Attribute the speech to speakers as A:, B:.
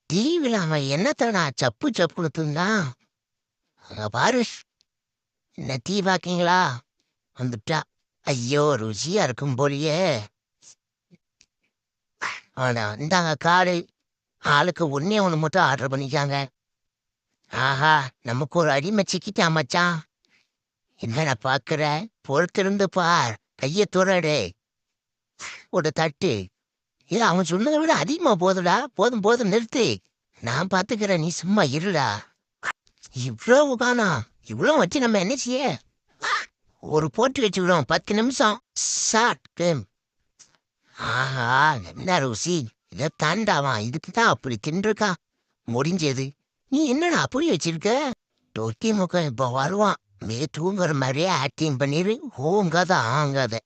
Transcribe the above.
A: டிவில அவன் என்னத்தடா சப்பு சப்புன்னு தின்னான். அங்க பாரு. என்ன டீ பாக்கீங்களா? வந்துட்டா. ஐயோ ருசியா இருக்கும் போலியே. ஆனா இந்தாங்க காடு. ஆளுக்கு ஒண்ணே ஒண்ணு மட்டும் ஆர்டர் பண்ணிக்காங்க. ஆஹா, நமக்கு ஒரு அடிமை சிக்கிட்டான் மச்சான். என்னடா பாக்குற? பொறுத்திருந்து பார். கைய துறடே. ஒரு தட்டு. ஏ அவன் சொன்னதை விட அதிகமா போதுடா. போதும் போதும் நிறுத்து. நான் பாத்துக்கிறேன், நீ சும்மா இருடா. இவ்வளவு காணா. இவ்வளவு வச்சு நம்ம என்ன செய்ய? ஒரு போட்டு வச்சுக்கிறோம் 10 நிமிஷம். Short game. ஆஹா, என்ன ருசி. இதை தாண்டாவா, இதுக்கு தான் அப்படி தின்றுக்கா. முடிஞ்சது. நீ என்னடா அப்படி வச்சிருக்க? தொட்டி முகம் இப்ப வருவான். மே தூங்குற மாதிரியே ஆக்டிங் பண்ணிரு. ஓங்காத ஆங்காத.